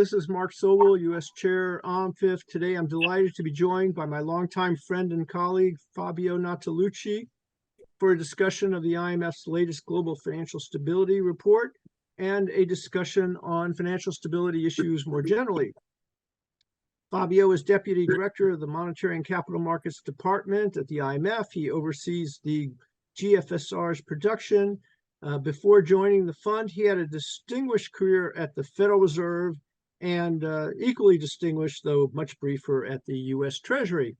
This is Mark Sobel, U.S. Chair, OMFIF. Today, I'm delighted to be joined by my longtime friend and colleague, Fabio Natalucci, for a discussion of the IMF's latest Global Financial Stability Report and a discussion on financial stability issues more generally. Fabio is Deputy Director of the Monetary and Capital Markets Department at the IMF. He oversees the GFSR's production. Before joining the fund, he had a distinguished career at the Federal Reserve and equally distinguished, though much briefer, at the U.S. Treasury.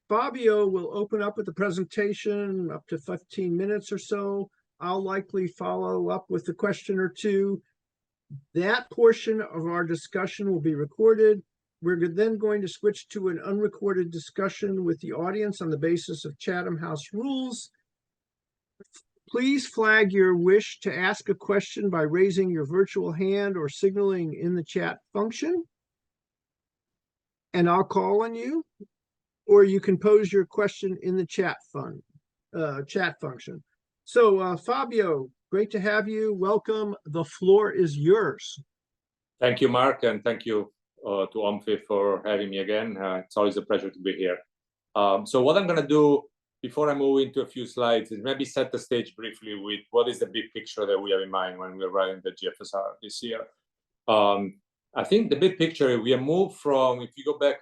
Fabio will open up with the presentation up to 15 minutes or so. I'll likely follow up with a question or two. That portion of our discussion will be recorded. We're then going to switch to an unrecorded discussion with the audience on the basis of Chatham House rules. Please flag your wish to ask a question by raising your virtual hand or signaling in the chat function, and I'll call on you, or you can pose your question in the chat function. So, Fabio, great to have you. Welcome. The floor is yours. Thank you, Mark, and thank you to OMFIF for having me again. It's always a pleasure to be here. So what I'm going to do before I move into a few slides is maybe set the stage briefly with what is the big picture that we have in mind when we're writing the GFSR this year. I think the big picture, we have moved from, if you go back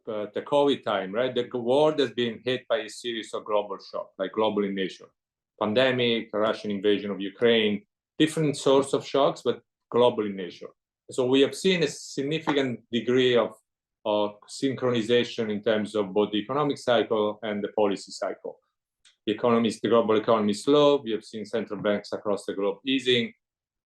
the COVID time, right? The world has been hit by a series of global shocks, like global in nature. Pandemic, Russian invasion of Ukraine, different sorts of shocks, but global in nature. So we have seen a significant degree of synchronization in terms of both the economic cycle and the policy cycle. The global economy is slow. We have seen central banks across the globe easing.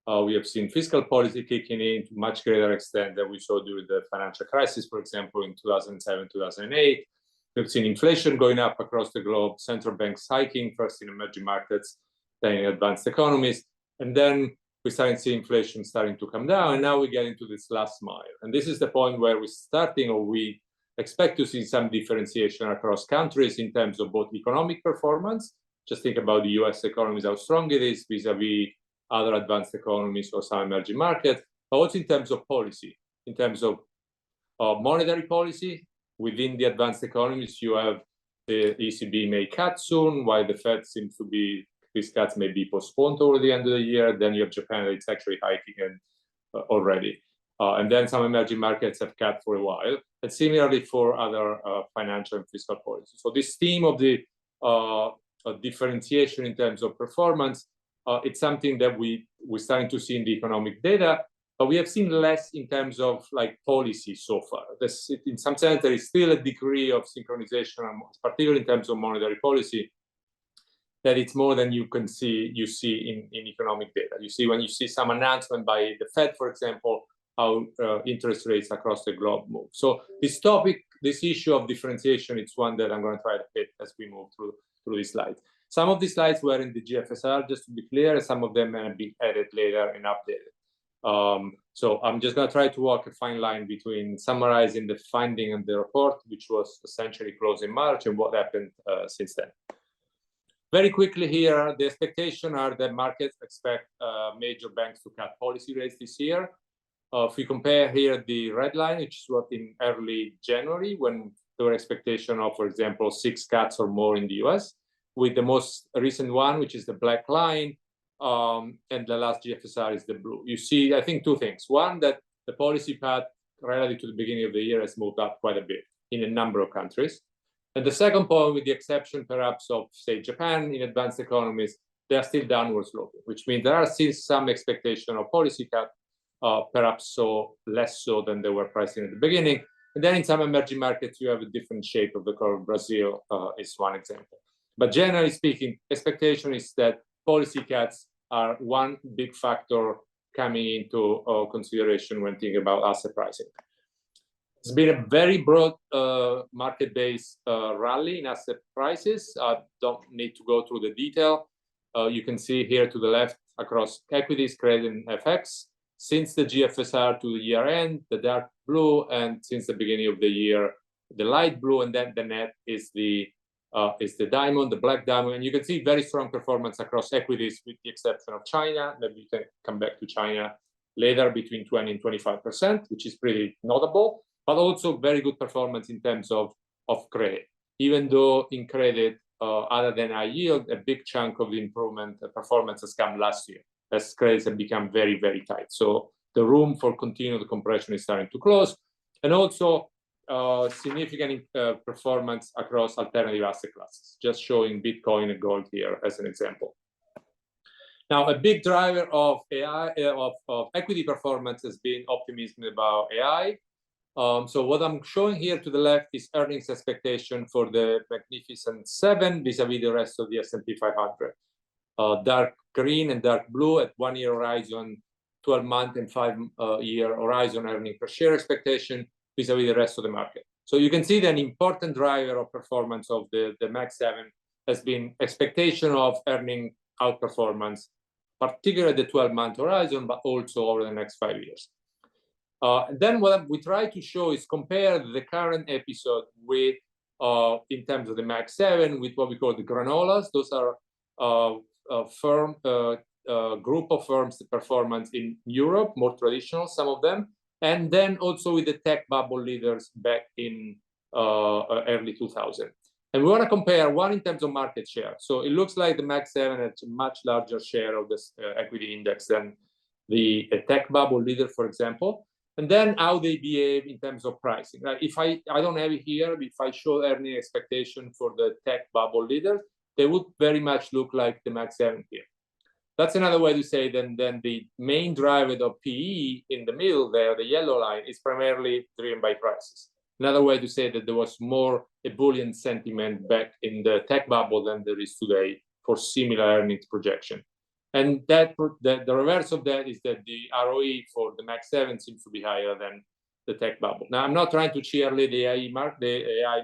We have seen fiscal policy kicking in to much greater extent than we saw during the financial crisis, for example, in 2007, 2008. We've seen inflation going up across the globe, central banks hiking, first in emerging markets, then in advanced economies. And then we started to see inflation starting to come down, and now we get into this last mile. And this is the point where we're starting, or we expect to see some differentiation across countries in terms of both economic performance. Just think about the US economies, how strong it is vis-a-vis other advanced economies or some emerging markets, but also in terms of policy, in terms of monetary policy. Within the advanced economies, you have the ECB may cut soon, while the Fed seems to be, these cuts may be postponed over the end of the year. Then you have Japan, it's actually hiking already. And then some emerging markets have cut for a while, and similarly for other financial and fiscal policies. So this theme of the differentiation in terms of performance, it's something that we're starting to see in the economic data, but we have seen less in terms of like policy so far. In some sense, there is still a degree of synchronization, particularly in terms of monetary policy, that it's more than you see in economic data. You see when you see some announcement by the Fed, for example, how interest rates across the globe move. So this topic, this issue of differentiation, it's one that I'm going to try to hit as we move through these slides. Some of these slides were in the GFSR, just to be clear, and some of them may be added later and updated. So I'm just going to try to walk a fine line between summarizing the finding of the report, which was essentially closed in March, and what happened since then. Very quickly here, the expectation are that markets expect major banks to cut policy rates this year. If we compare here the red line, which is what in early January, when there were expectation of, for example, 6 cuts or more in the US, with the most recent one, which is the black line, and the last GFSR is the blue. You see, I think, two things. One, that the policy path relative to the beginning of the year has moved up quite a bit in a number of countries. And the second point, with the exception perhaps of, say, Japan, in advanced economies, they are still downward sloping, which means there are still some expectation of policy cut, perhaps less so than they were pricing at the beginning. And then in some emerging markets, you have a different shape of the curve. Brazil is one example. But generally speaking, expectation is that policy cuts are one big factor coming into consideration when thinking about asset pricing. It's been a very broad market-based rally in asset prices. I don't need to go through the detail. You can see here to the left across equities, credit, and FX. Since the GFSR to the year end, the dark blue, and since the beginning of the year, the light blue, and then the net is the diamond, the black diamond. And you can see very strong performance across equities with the exception of China. Maybe you can come back to China later between 20 and 25%, which is pretty notable, but also very good performance in terms of credit. Even though in credit, other than high yield, a big chunk of the improvement performance has come last year as credits have become very, very tight. So the room for continued compression is starting to close. And also significant performance across alternative asset classes, just showing Bitcoin and gold here as an example. Now, a big driver of AI, of equity performance has been optimism about AI. So what I'm showing here to the left is earnings expectation for the Magnificent Seven vis-a-vis the rest of the S&P 500. Dark green and dark blue at 1 year horizon, 12-month and 5-year horizon earning per share expectation vis-a-vis the rest of the market. So you can see that an important driver of performance of the Mag 7 has been expectation of earning outperformance, particularly the 12-month horizon, but also over the next 5 years. Then what we try to show is compare the current episode with, in terms of the Mag 7, with what we call the granolas. Those are group of firms, the performance in Europe, more traditional, some of them, and then also with the tech bubble leaders back in early 2000. And we want to compare one in terms of market share. So it looks like the Mag 7 has a much larger share of this equity index than the tech bubble leader, for example. And then how they behave in terms of pricing. Right? If I don't have it here, if I show earning expectation for the tech bubble leaders, they would very much look like the Mag 7 here. That's another way to say then the main driver of PE in the middle there, the yellow line, is primarily driven by prices. Another way to say that there was more ebullient sentiment back in the tech bubble than there is today for similar earnings projection. And that the reverse of that is that the ROE for the Mag 7 seems to be higher than the tech bubble. Now, I'm not trying to cheerlead the AI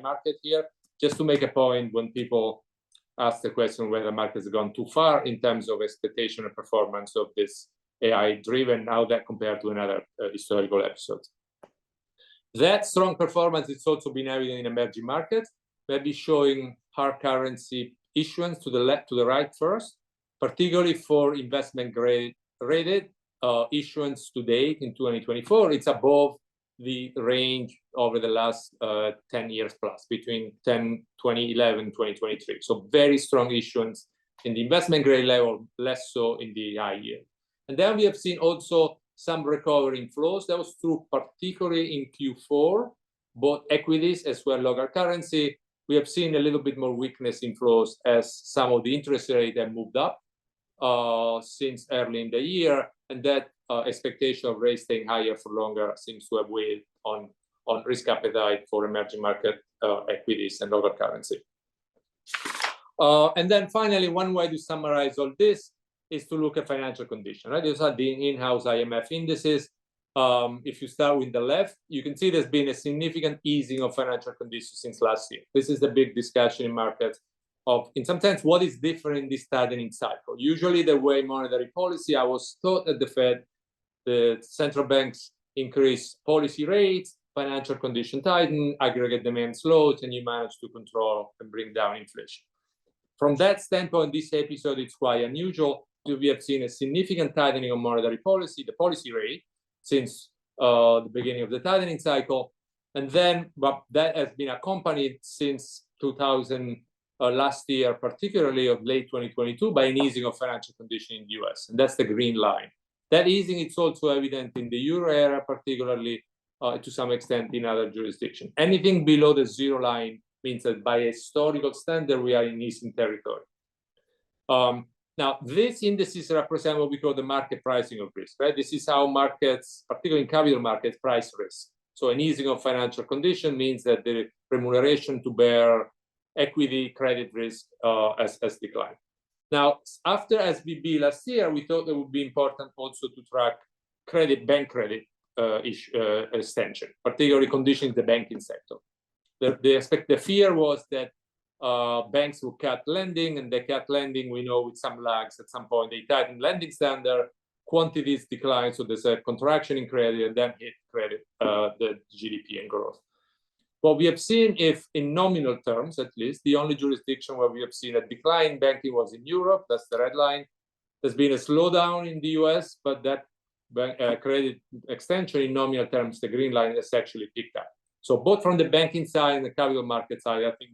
market here, just to make a point when people ask the question whether the market has gone too far in terms of expectation and performance of this AI-driven, how that compared to another historical episode. That strong performance has also been evident in emerging markets, maybe showing hard currency issuance to the left, to the right first, particularly for investment grade rated issuance today in 2024. It's above the range over the last 10 years plus, between 2011 and 2023. So very strong issuance in the investment grade level, less so in the high yield. And then we have seen also some recovery in flows. That was true particularly in Q4, both equities as well as local currency. We have seen a little bit more weakness in flows as some of the interest rates have moved up since early in the year, and that expectation of rates staying higher for longer seems to have weighed on risk appetite for emerging market equities and local currency. And then finally, one way to summarize all this is to look at financial condition, right? These are the in-house IMF indices. If you start with the left, you can see there's been a significant easing of financial conditions since last year. This is the big discussion in markets of, in some sense, what is different in this tightening cycle. Usually the way monetary policy, I was taught at the Fed, the central banks increase policy rates, financial condition tighten, aggregate demand slows, and you manage to control and bring down inflation. From that standpoint, this episode is quite unusual. We have seen a significant tightening of monetary policy, the policy rate, since the beginning of the tightening cycle. And then but that has been accompanied since 2000, last year, particularly of late 2022, by an easing of financial condition in the US. And that's the green line. That easing is also evident in the euro area, particularly to some extent in other jurisdictions. Anything below the zero line means that by historical standard, we are in easing territory. Now, these indices represent what we call the market pricing of risk, right? This is how markets, particularly in capital markets, price risk. So an easing of financial condition means that the remuneration to bear equity credit risk has declined. Now, after SVB last year, we thought it would be important also to track bank credit extension, particularly conditions in the banking sector. The fear was that banks will cut lending, and they cut lending, we know, with some lags. At some point, they tighten lending standard, quantities decline, so there's a contraction in credit, and then hit credit, the GDP and growth. What we have seen, if in nominal terms at least, the only jurisdiction where we have seen a decline in banking was in Europe. That's the red line. There's been a slowdown in the US, but that credit extension in nominal terms, the green line has actually picked up. So both from the banking side and the capital market side, I think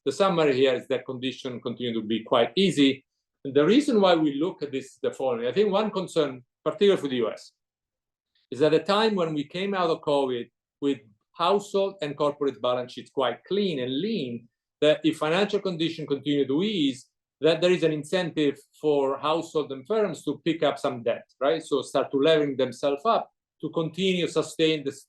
the summary here is that conditions continue to be quite easy. And the reason why we look at this is the following. I think one concern, particularly for the US, is at the time when we came out of COVID with household and corporate balance sheets quite clean and lean, that if financial conditions continue to ease, that there is an incentive for households and firms to pick up some debt, right? So start to levering themselves up to continue sustain this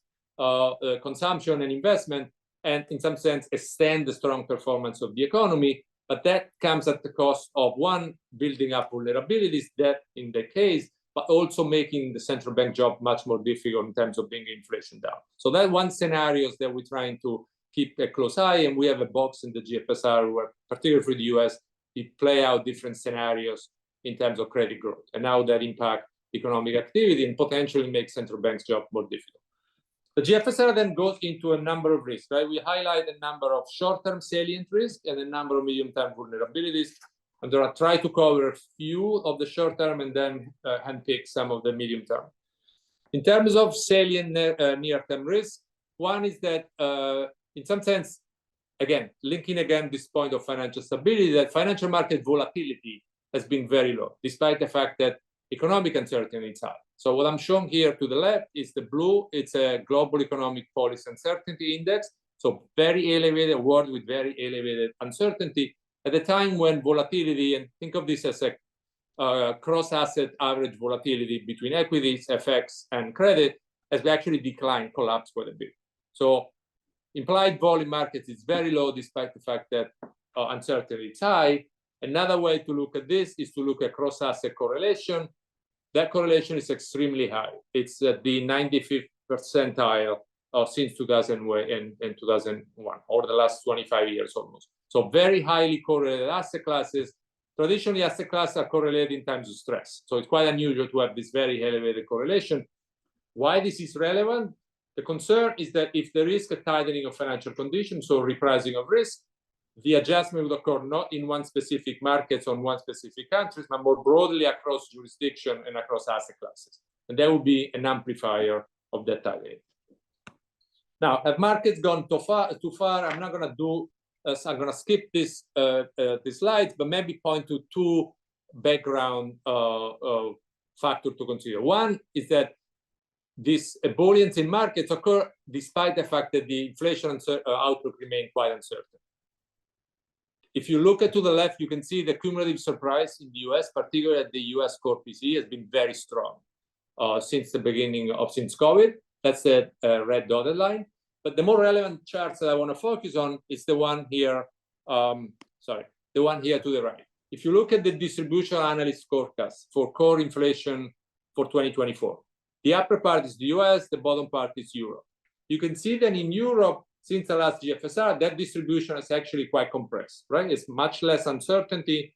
consumption and investment, and in some sense extend the strong performance of the economy. But that comes at the cost of, one, building up vulnerabilities, that in the case, but also making the central bank job much more difficult in terms of bringing inflation down. So that one scenario that we're trying to keep a close eye, and we have a box in the GFSR where, particularly for the US, we play out different scenarios in terms of credit growth and how that impact economic activity and potentially make central banks' job more difficult. The GFSR then goes into a number of risks, right? We highlight a number of short-term salient risks and a number of medium-term vulnerabilities. I'm going to try to cover a few of the short-term and then handpick some of the medium-term. In terms of salient near-term risks, one is that, in some sense, again, linking again this point of financial stability, that financial market volatility has been very low, despite the fact that economic uncertainty is high. So what I'm showing here to the left is the blue. It's a global economic policy uncertainty index. So very elevated, world with very elevated uncertainty at the time when volatility, and think of this as a cross-asset average volatility between equities, FX, and credit, has actually declined, collapsed quite a bit. So implied volume markets is very low, despite the fact that uncertainty is high. Another way to look at this is to look at cross-asset correlation. That correlation is extremely high. It's at the 95th percentile since 2001 and 2001, over the last 25 years almost. So very highly correlated asset classes. Traditionally, asset classes are correlated in times of stress. So it's quite unusual to have this very elevated correlation. Why this is relevant? The concern is that if there is a tightening of financial conditions, so repricing of risk, the adjustment will occur not in one specific market on one specific country, but more broadly across jurisdiction and across asset classes. And that will be an amplifier of that tightening. Now, have markets gone too far? I'm not going to do, I'm going to skip this slides, but maybe point to two background factors to consider. One is that this ebullience in markets occur despite the fact that the inflation outlook remains quite uncertain. If you look to the left, you can see the cumulative surprise in the US, particularly at the US core PCE, has been very strong since the beginning of, since COVID. That's the red dotted line. But the more relevant charts that I want to focus on is the one here, the one here to the right. If you look at the distribution analyst forecast for core inflation for 2024, the upper part is the US, the bottom part is Europe. You can see that in Europe, since the last GFSR, that distribution is actually quite compressed, right? It's much less uncertainty,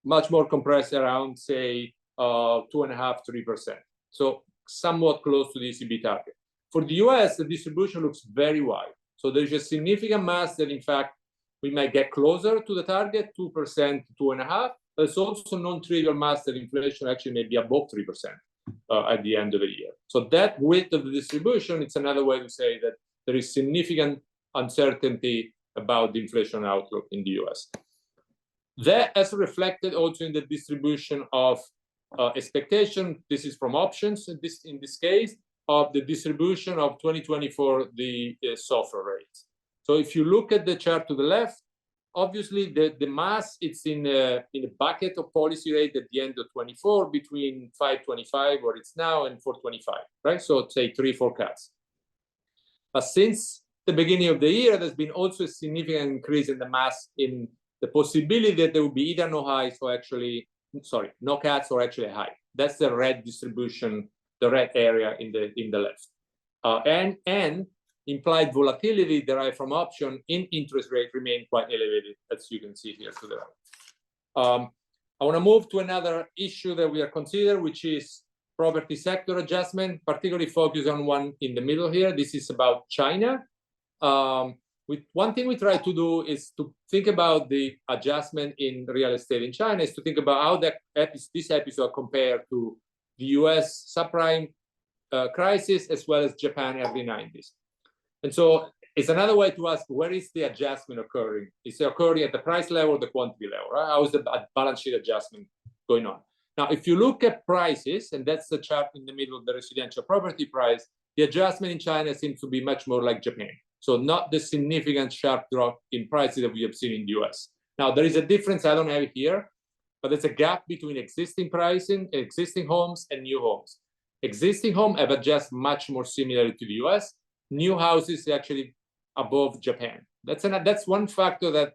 much more compressed around, say, 2.5%, 3%. So somewhat close to the ECB target. For the US, the distribution looks very wide. So there's a significant mass that, in fact, we might get closer to the target, 2% to 2.5%. But it's also non-trivial mass that inflation actually may be above 3% at the end of the year. So that width of the distribution, it's another way to say that there is significant uncertainty about the inflation outlook in the US. That is reflected also in the distribution of expectation. This is from options in this case, of the distribution of 2024, the SOFR rates. So if you look at the chart to the left, obviously the mass, it's in a bucket of policy rate at the end of 24 between 5.25, where it's now, and 4.25, right? So say 3-4 cuts. But since the beginning of the year, there's been also a significant increase in the mass, in the possibility that there will be either no highs or actually, no cuts or actually a high. That's the red distribution, the red area in the left. And implied volatility derived from option in interest rate remain quite elevated, as you can see here to the right. I want to move to another issue that we are considering, which is property sector adjustment, particularly focus on one in the middle here. This is about China. One thing we try to do is to think about the adjustment in real estate in China, is to think about how this episode compared to the US subprime crisis, as well as Japan early 90s. And so it's another way to ask, where is the adjustment occurring? Is it occurring at the price level or the quantity level? Right? How is the balance sheet adjustment going on? Now, if you look at prices, and that's the chart in the middle of the residential property price, the adjustment in China seems to be much more like Japan. So not the significant sharp drop in prices that we have seen in the US. Now, there is a difference, I don't have it here, but there's a gap between existing pricing, existing homes, and new homes. Existing homes have adjusted much more similarly to the US. New houses actually above Japan. That's one factor that,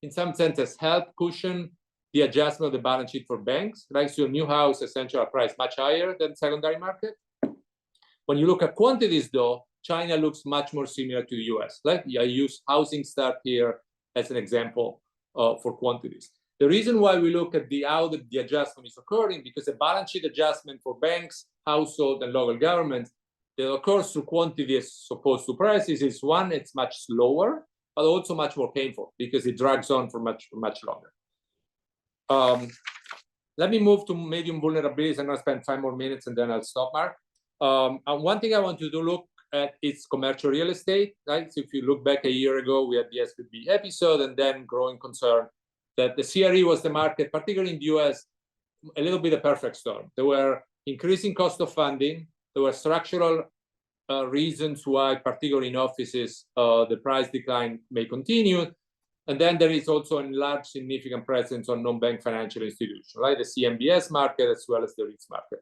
in some sense, has helped cushion the adjustment of the balance sheet for banks, right? So new house essentially are priced much higher than secondary market. When you look at quantities, though, China looks much more similar to the US. Like I use housing start here as an example for quantities. The reason why we look at how the adjustment is occurring, because the balance sheet adjustment for banks, household, and local governments that occurs through quantity as opposed to prices is one, it's much slower, but also much more painful because it drags on for much longer. Let me move to medium vulnerabilities. I'm going to spend 5 more minutes and then I'll stop, Mark. And one thing I want you to look at is commercial real estate, right? So if you look back a year ago, we had the SVB episode and then growing concern that the CRE was the market, particularly in the US, a little bit a perfect storm. There were increasing cost of funding. There were structural reasons why, particularly in offices, the price decline may continue. And then there is also a large, significant presence on non-bank financial institutions, right? The CMBS market as well as the REITs market.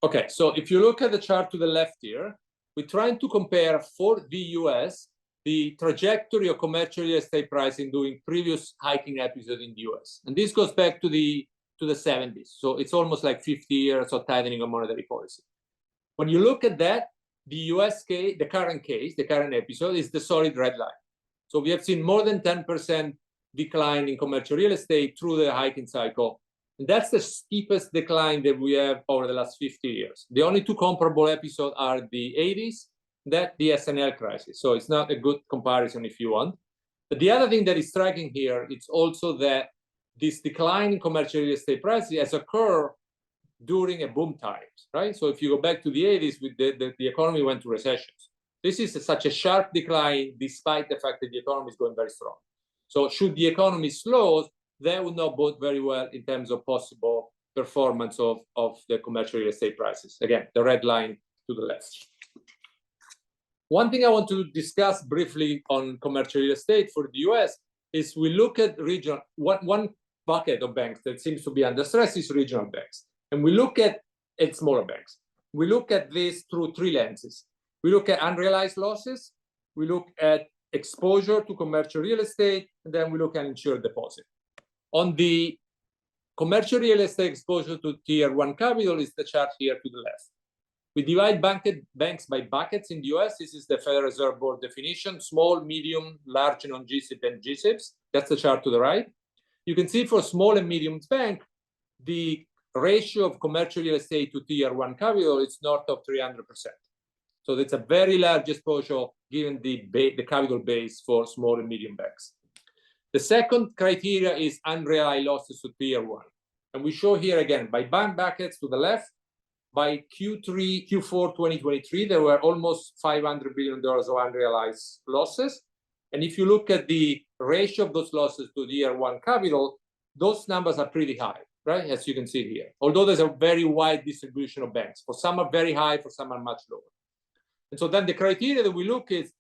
Okay, so if you look at the chart to the left here, we're trying to compare for the US the trajectory of commercial real estate pricing during previous hiking episodes in the US. And this goes back to the 70s. So it's almost like 50 years of tightening of monetary policy. When you look at that, the US case, the current episode is the solid red line. So we have seen more than 10% decline in commercial real estate through the hiking cycle. And that's the steepest decline that we have over the last 50 years. The only 2 comparable episodes are the 80s, that the SNL crisis. So it's not a good comparison if you want. But the other thing that is striking here, it's also that this decline in commercial real estate prices has occurred during a boom times, right? So if you go back to the 80s, with the economy went through recessions. This is such a sharp decline despite the fact that the economy is going very strong. So should the economy slow, that would not bode very well in terms of possible performance of the commercial real estate prices. Again, the red line to the left. One thing I want to discuss briefly on commercial real estate for the US is we look at regional, one bucket of banks that seems to be under stress is regional banks. And we look at smaller banks. We look at this through 3 lenses. We look at unrealized losses, we look at exposure to commercial real estate, and then we look at insured deposit. On the commercial real estate exposure to tier 1 capital is the chart here to the left. We divide banks by buckets in the US. This is the Federal Reserve Board definition: small, medium, large, non-GSIB, and GSIBs. That's the chart to the right. You can see for small and medium bank, the ratio of commercial real estate to tier 1 capital is north of 300%. So that's a very large exposure given the capital base for small and medium banks. The second criteria is unrealized losses to tier 1. And we show here again by bank buckets to the left. By Q4 2023, there were almost $500 billion of unrealized losses. And if you look at the ratio of those losses to tier 1 capital, those numbers are pretty high, right? As you can see here. Although there's a very wide distribution of banks. For some are very high, for some are much lower. And so then the criteria that we look is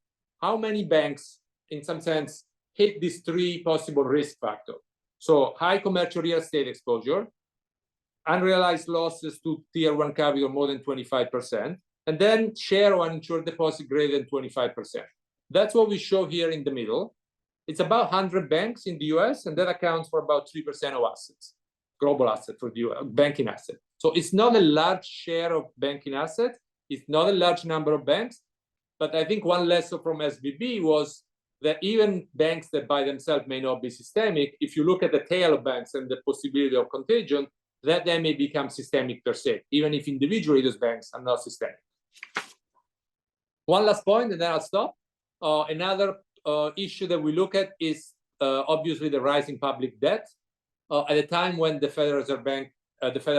how many banks, in some sense, hit these 3 possible risk factors. So high commercial real estate exposure, unrealized losses to tier 1 capital more than 25%, and then share of uninsured deposit greater than 25%. That's what we show here in the middle. It's about 100 banks in the US, and that accounts for about 3% of assets, global assets for the US, banking assets. So it's not a large share of banking assets. It's not a large number of banks. But I think one lesson from SVB was that even banks that by themselves may not be systemic, if you look at the tail of banks and the possibility of contagion, that they may become systemic per se, even if individually those banks are not systemic. One last point, and then I'll stop. Another issue that we look at is obviously the rising public debt at a time when the Federal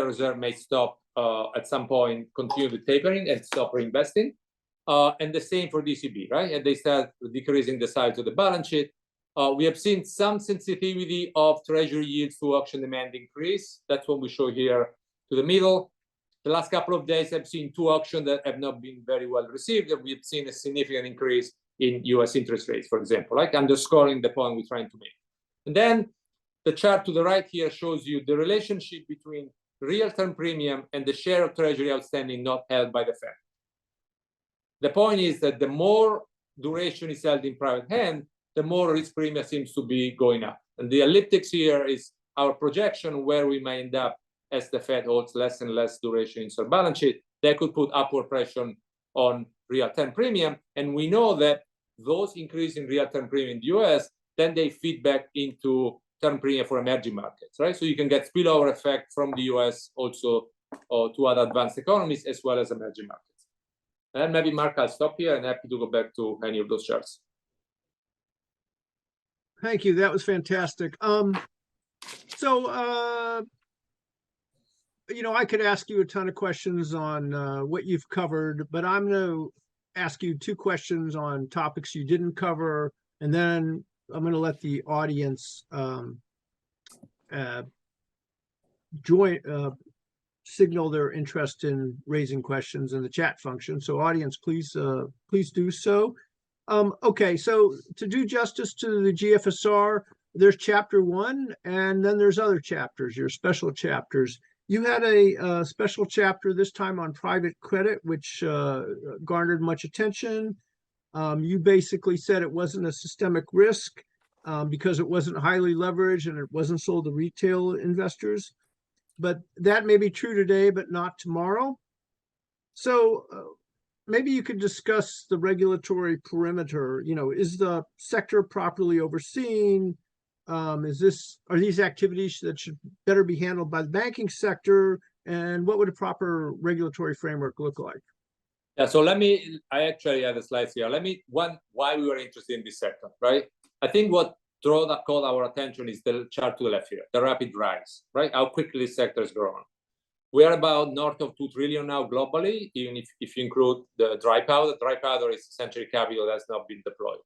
Reserve may stop at some point, continue the tapering and stop reinvesting. And the same for ECB, right? And they start decreasing the size of the balance sheet. We have seen some sensitivity of treasury yields to auction demand increase. That's what we show here to the middle. The last couple of days, I've seen two auctions that have not been very well received, and we've seen a significant increase in US interest rates, for example, like underscoring the point we're trying to make. And then the chart to the right here shows you the relationship between real term premium and the share of treasury outstanding not held by the Fed. The point is that the more duration is held in private hand, the more risk premium seems to be going up. And the elliptics here is our projection where we may end up as the Fed holds less and less duration in their balance sheet. That could put upward pressure on real term premium. And we know that those increase in real term premium in the US, then they feed back into term premium for emerging markets, right? So you can get spillover effect from the US also to other advanced economies as well as emerging markets. And maybe, Mark, I'll stop here and happy to go back to any of those charts. Thank you. That was fantastic. You know, I could ask you a ton of questions on what you've covered, but I'm going to ask you two questions on topics you didn't cover, and then I'm going to let the audience signal their interest in raising questions in the chat function. So audience, please do so. Okay, so to do justice to the GFSR, there's chapter 1, and then there's other chapters, your special chapters. You had a special chapter this time on private credit, which garnered much attention. You basically said it wasn't a systemic risk because it wasn't highly leveraged and it wasn't sold to retail investors. But that may be true today, but not tomorrow. So maybe you could discuss the regulatory perimeter. You know, is the sector properly overseen? Are these activities that should better be handled by the banking sector? And what would a proper regulatory framework look like? Yeah, so I actually have a slide here. Why we were interested in this sector, right? I think what caught our attention is the chart to the left here, the rapid rise, right? How quickly this sector is growing. We are about north of 2 trillion now globally, even if you include the dry powder. Dry powder is essentially capital that's not been deployed.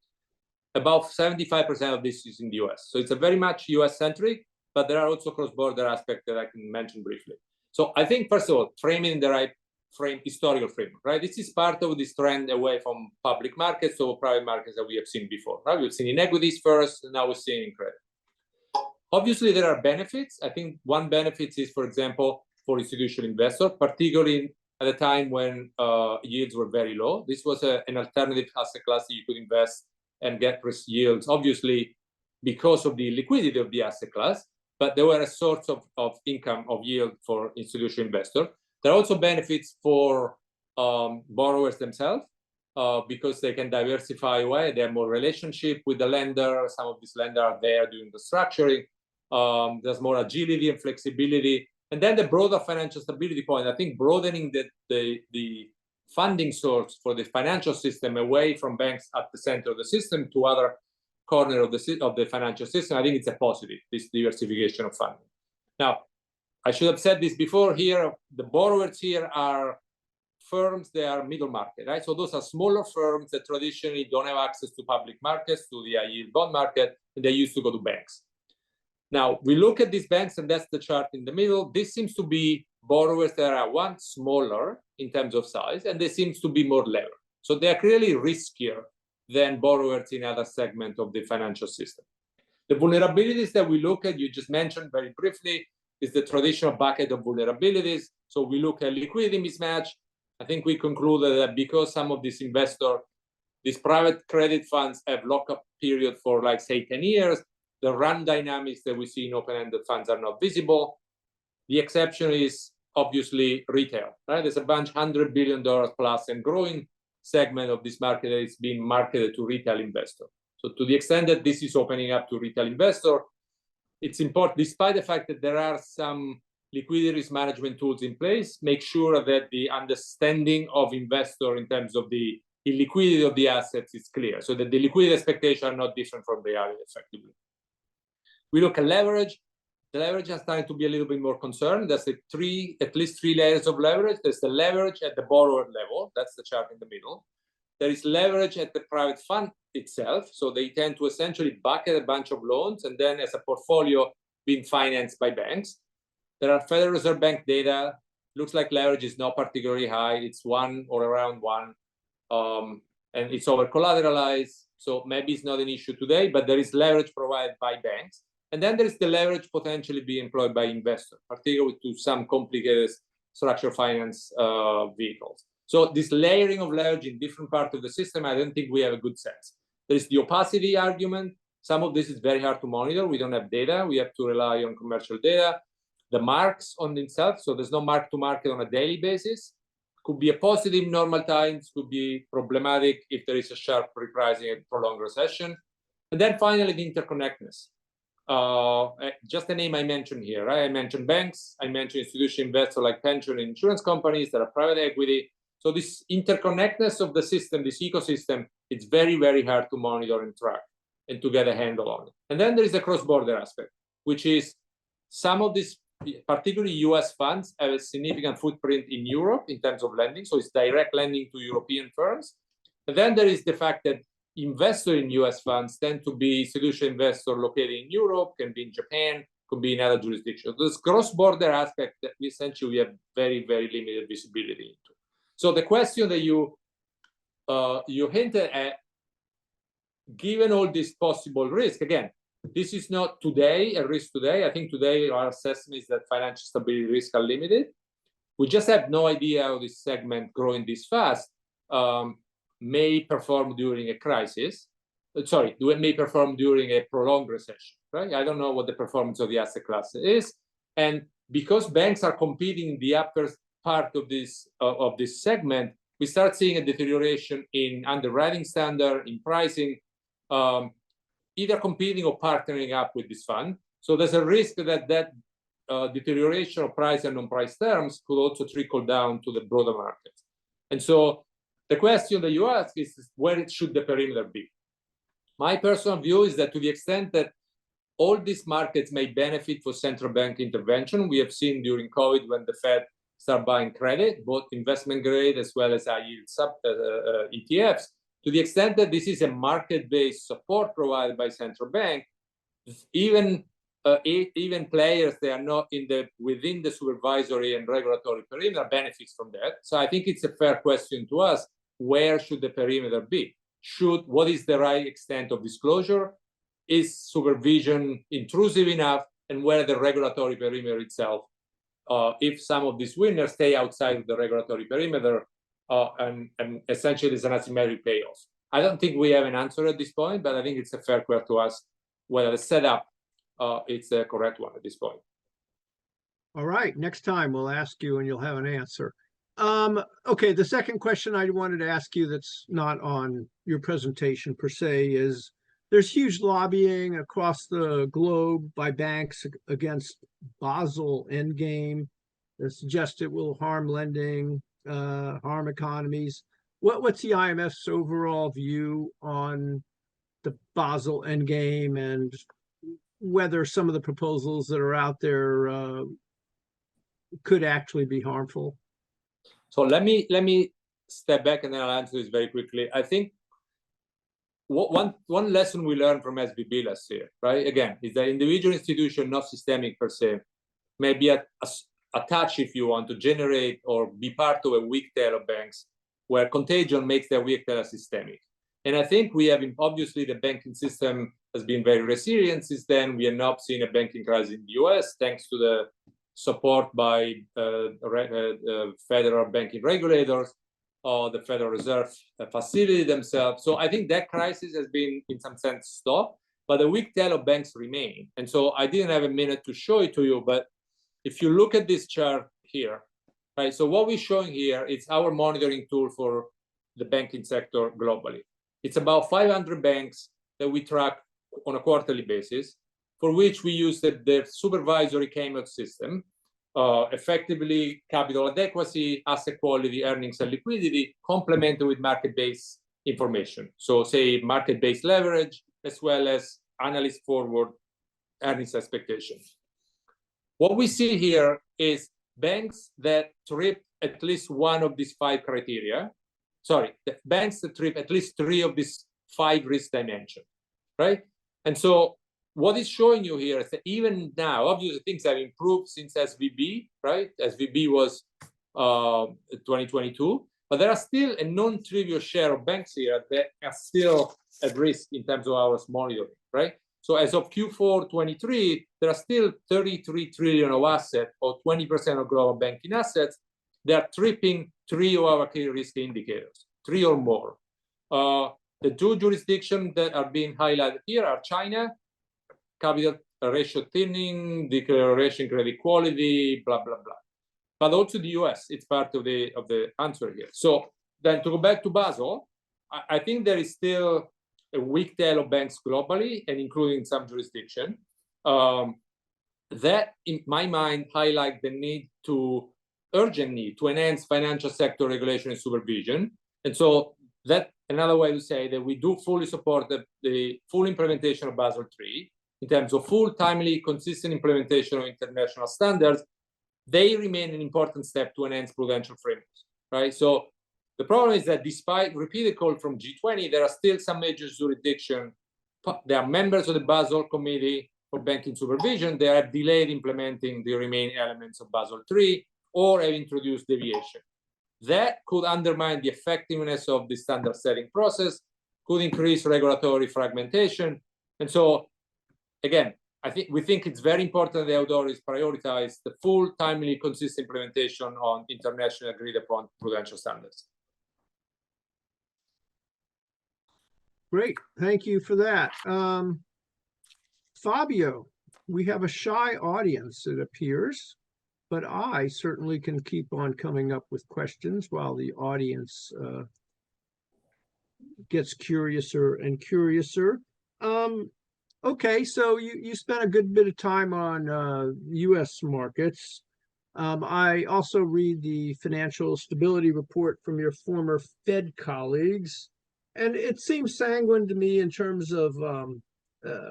About 75% of this is in the US. So it's a very much US-centric, but there are also cross-border aspects that I can mention briefly. So I think, first of all, framing in the right historical framework, right? This is part of this trend away from public markets to private markets that we have seen before, right? We've seen in equities first, and now we're seeing in credit. Obviously, there are benefits. I think one benefit is, for example, for institutional investors, particularly at a time when yields were very low. This was an alternative asset class that you could invest and get risk yields, obviously, because of the liquidity of the asset class, but there were a source of income, of yield for institutional investors. There are also benefits for borrowers themselves because they can diversify away. They have more relationship with the lender. Some of these lenders are there doing the structuring. There's more agility and flexibility. And then the broader financial stability point, I think broadening the funding source for the financial system away from banks at the center of the system to other corner of the financial system, I think it's a positive, this diversification of funding. Now, I should have said this before here, the borrowers here are firms that are middle market, right? So those are smaller firms that traditionally don't have access to public markets, to the high-yield bond market, and they used to go to banks. Now, we look at these banks, and that's the chart in the middle. This seems to be borrowers that are, one, smaller in terms of size, and they seem to be more levered. So they are clearly riskier than borrowers in other segments of the financial system. The vulnerabilities that we look at, you just mentioned very briefly, is the traditional bucket of vulnerabilities. So we look at liquidity mismatch. I think we concluded that because some of these investors, these private credit funds have lockup period for like, say, 10 years, the run dynamics that we see in open-ended funds are not visible. The exception is obviously retail, right? There's a bunch, $100 billion plus and growing segment of this market that is being marketed to retail investors. So to the extent that this is opening up to retail investor, it's important, despite the fact that there are some liquidity risk management tools in place, make sure that the understanding of investor in terms of the illiquidity of the assets is clear. So that the liquidity expectations are not different from reality, effectively. We look at leverage. The leverage is starting to be a little bit more concerned. There's at least three layers of leverage. There's the leverage at the borrower level. That's the chart in the middle. There is leverage at the private fund itself. So they tend to essentially bucket a bunch of loans and then as a portfolio being financed by banks. There are Federal Reserve Bank data. Looks like leverage is not particularly high. It's 1 or around 1. And it's over collateralized. So maybe it's not an issue today, but there is leverage provided by banks. And then there is the leverage potentially being employed by investors, particularly to some complicated structured finance vehicles. So this layering of leverage in different parts of the system, I don't think we have a good sense. There is the opacity argument. Some of this is very hard to monitor. We don't have data. We have to rely on commercial data. The marks on itself, so there's no mark to market on a daily basis. Could be a positive in normal times, could be problematic if there is a sharp repricing and prolonged recession. And then finally, the interconnectedness. Just the name I mentioned here, right? I mentioned banks, I mentioned institutional investors like pension and insurance companies that are private equity. So this interconnectedness of the system, this ecosystem, it's very, very hard to monitor and track and to get a handle on it. And then there is the cross-border aspect, which is some of these, particularly US funds, have a significant footprint in Europe in terms of lending. So it's direct lending to European firms. And then there is the fact that investors in US funds tend to be institutional investors located in Europe, can be in Japan, could be in other jurisdictions. This cross-border aspect that we essentially have very, very limited visibility into. So the question that you hinted at, given all this possible risk, again, this is not today a risk today. I think today our assessment is that financial stability risks are limited. We just have no idea how this segment growing this fast may perform during a crisis. Sorry, may perform during a prolonged recession, right? I don't know what the performance of the asset class is. And because banks are competing in the upper part of this segment, we start seeing a deterioration in underwriting standard, in pricing, either competing or partnering up with this fund. So there's a risk that deterioration of price and non-price terms could also trickle down to the broader market. And so the question that you ask is, where should the perimeter be? My personal view is that to the extent that all these markets may benefit for central bank intervention, we have seen during COVID when the Fed started buying credit, both investment grade as well as high yield ETFs, to the extent that this is a market-based support provided by central bank, even players that are not within the supervisory and regulatory perimeter benefits from that. So I think it's a fair question to ask, where should the perimeter be? What is the right extent of disclosure? Is supervision intrusive enough? And where the regulatory perimeter itself, if some of these winners stay outside of the regulatory perimeter, and essentially there's an asymmetric payoff. I don't think we have an answer at this point, but I think it's a fair question to ask whether the setup it's the correct one at this point. All right, next time we'll ask you and you'll have an answer. Okay, the second question I wanted to ask you that's not on your presentation per se is, there's huge lobbying across the globe by banks against Basel Endgame that suggests it will harm lending, harm economies. What's the IMF's overall view on the Basel Endgame and whether some of the proposals that are out there could actually be harmful? So let me step back and then I'll answer this very quickly. I think one lesson we learned from SVB last year, right? Again, is that individual institution, not systemic per se, may be a touch, if you want, to generate or be part of a weak tail of banks where contagion makes their weak tail systemic. And I think we have, obviously, the banking system has been very resilient since then. We have not seen a banking crisis in the US, thanks to the support by federal banking regulators, or the Federal Reserve facility themselves. So I think that crisis has been, in some sense, stopped, but the weak tail of banks remain. And so I didn't have a minute to show it to you, but if you look at this chart here, right? So what we're showing here is our monitoring tool for the banking sector globally. It's about 500 banks that we track on a quarterly basis, for which we use the supervisory KMOT system. effectively capital adequacy, asset quality, earnings, and liquidity, complemented with market-based information. So say market-based leverage, as well as analyst forward earnings expectations. What we see here is banks that trip at least one of these 5 criteria. Sorry, the banks that trip at least 3 of these 5 risk dimensions, right? And so what is showing you here is that even now, obviously things have improved since SVB, right? SVB was 2022, but there are still a non-trivial share of banks here that are still at risk in terms of our monitoring, right? So as of Q4 23, there are still 33 trillion of assets, or 20% of global banking assets. They are tripping 3 of our key risk indicators, 3 or more. The 2 jurisdictions that are being highlighted here are China, capital ratio thinning, deterioration credit quality, blah, blah, blah. But also the US, it's part of the answer here. So then to go back to Basel, I think there is still a weak tail of banks globally, and including some jurisdiction, that in my mind highlight the urgent need to enhance financial sector regulation and supervision. And so that another way to say that we do fully support the full implementation of Basel III in terms of full, timely, consistent implementation of international standards. They remain an important step to enhance prudential frameworks, right? So the problem is that despite repeated calls from G20, there are still some major jurisdictions. They are members of the Basel Committee for Banking Supervision. They have delayed implementing the remaining elements of Basel III or have introduced deviation. That could undermine the effectiveness of the standard setting process, could increase regulatory fragmentation. And so, again, we think it's very important the authorities prioritize the full, timely, consistent implementation on internationally agreed upon prudential standards. Great, thank you for that. Fabio, we have a shy audience, it appears, but I certainly can keep on coming up with questions while the audience gets curiouser and curiouser. Okay, so you spent a good bit of time on U.S. markets. I also read the financial stability report from your former Fed colleagues, and it seems sanguine to me in terms of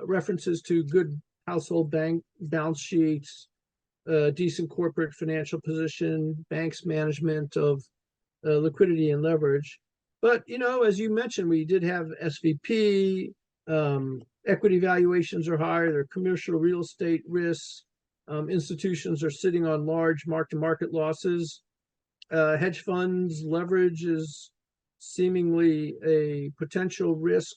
references to good household bank balance sheets, decent corporate financial position, banks management of liquidity and leverage. But, you know, as you mentioned, we did have SVP, equity valuations are higher, there are commercial real estate risks, institutions are sitting on large mark-to-market losses, hedge funds, leverage is seemingly a potential risk.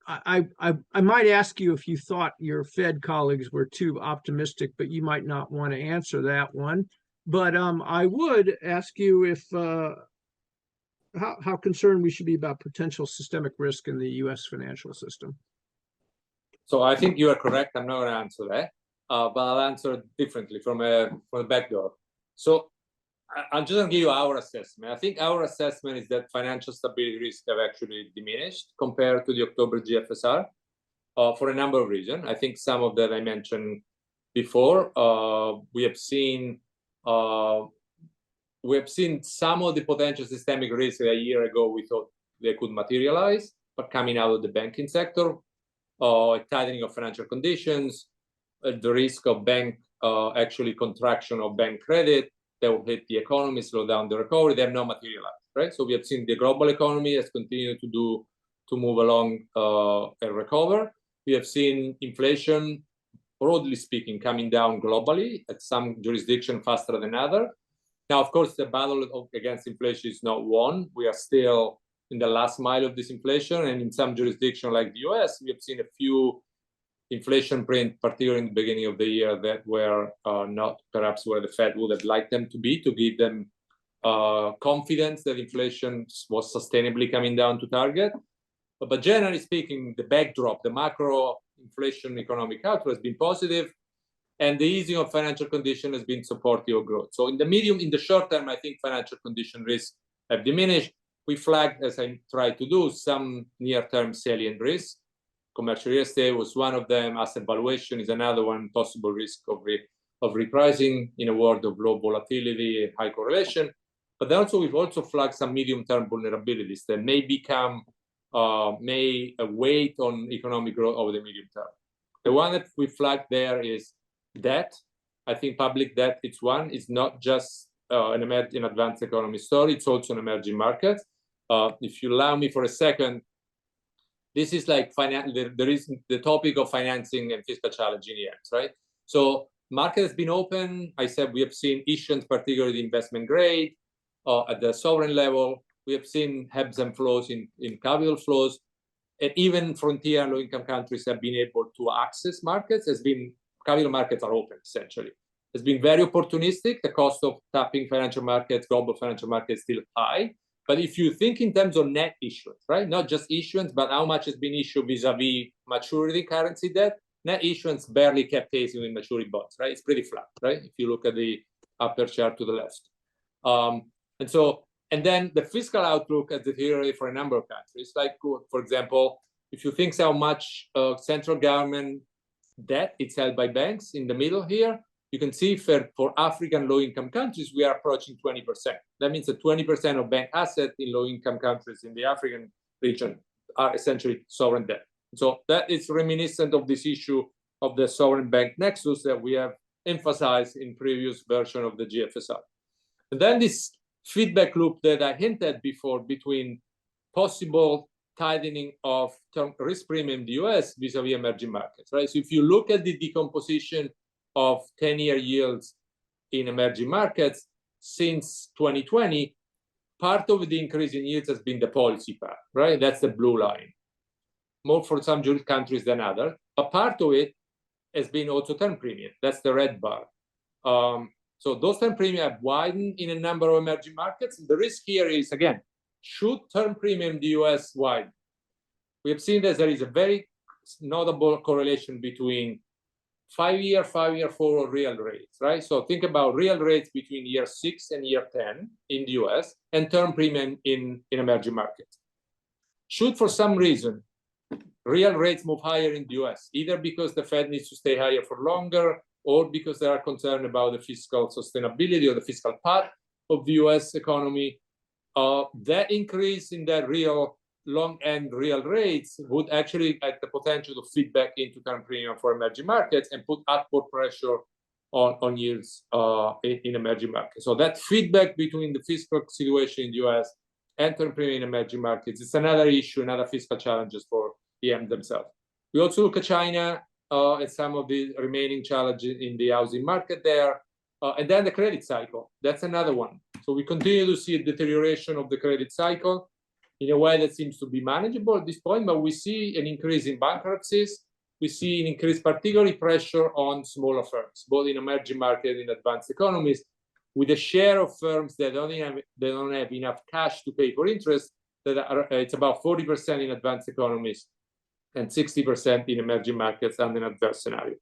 I might ask you if you thought your Fed colleagues were too optimistic, but you might not want to answer that one. But I would ask you if how concerned we should be about potential systemic risk in the U.S. financial system. So I think you are correct. I'm not going to answer that, but I'll answer differently from the back door. So I'm just going to give you our assessment. I think our assessment is that financial stability risks have actually diminished compared to the October GFSR for a number of reasons. I think some of that I mentioned before. We have seen some of the potential systemic risks that a year ago we thought they could materialize, but coming out of the banking sector, tightening of financial conditions, the risk of bank actually contraction of bank credit that will hit the economy, slow down the recovery. They have not materialized, right? So we have seen the global economy has continued to move along and recover. We have seen inflation, broadly speaking, coming down globally at some jurisdiction faster than other. Now, of course, the battle against inflation is not won. We are still in the last mile of disinflation, and in some jurisdictions like the US, we have seen a few inflation print, particularly in the beginning of the year, that were not perhaps where the Fed would have liked them to be, to give them confidence that inflation was sustainably coming down to target. But generally speaking, the backdrop, the macro inflation economic outlook has been positive, and the easing of financial condition has been supportive of growth. So in the short term, I think financial condition risks have diminished. We flagged, as I tried to do, some near-term salient risks. Commercial real estate was one of them. Asset valuation is another one. Possible risk of repricing in a world of low volatility and high correlation. But then also we've also flagged some medium-term vulnerabilities that may become weight on economic growth over the medium term. The one that we flagged there is debt. I think public debt, it's one. It's not just an advanced economy story. It's also an emerging market. If you allow me for a second, this is like there is the topic of financing and fiscal challenge in the end, right? So market has been open. I said we have seen issuance, particularly the investment grade at the sovereign level. We have seen ebbs and flows in capital flows. And even frontier and low-income countries have been able to access markets. Capital markets are open, essentially. It's been very opportunistic. The cost of tapping financial markets, global financial markets, is still high. But if you think in terms of net issuance, right, not just issuance, but how much has been issued vis-a-vis maturity currency debt, net issuance barely kept pace with maturity bonds, right? It's pretty flat, right? If you look at the upper chart to the left. And then the fiscal outlook has deteriorated for a number of countries. Like, for example, if you think how much central government debt is held by banks in the middle here, you can see for African low-income countries, we are approaching 20%. That means that 20% of bank assets in low-income countries in the African region are essentially sovereign debt. So that is reminiscent of this issue of the sovereign bank nexus that we have emphasized in previous version of the GFSR. And then this feedback loop that I hinted before between possible tightening of risk premium in the US vis-a-vis emerging markets, right? So if you look at the decomposition of 10-year yields in emerging markets since 2020, part of the increase in yields has been the policy path, right? That's the blue line. More for some countries than others. But part of it has been also term premium. That's the red bar. So those term premium have widened in a number of emerging markets. And the risk here is, again, should term premium in the US widen? We have seen that there is a very notable correlation between 5-year forward real rates, right? So think about real rates between year 6 and year 10 in the US and term premium in emerging markets. Should, for some reason, real rates move higher in the US, either because the Fed needs to stay higher for longer or because they are concerned about the fiscal sustainability or the fiscal path of the US economy, that increase in that real long-end real rates would actually have the potential to feed back into term premium for emerging markets and put upward pressure on yields in emerging markets. So that feedback between the fiscal situation in the US and term premium in emerging markets is another issue, another fiscal challenges for EM themselves. We also look at China and some of the remaining challenges in the housing market there. And then the credit cycle, that's another one. So we continue to see a deterioration of the credit cycle in a way that seems to be manageable at this point, but we see an increase in bankruptcies. We see an increased particularly pressure on smaller firms, both in emerging markets and in advanced economies, with a share of firms that don't have enough cash to pay for interest. It's about 40% in advanced economies and 60% in emerging markets under an adverse scenario.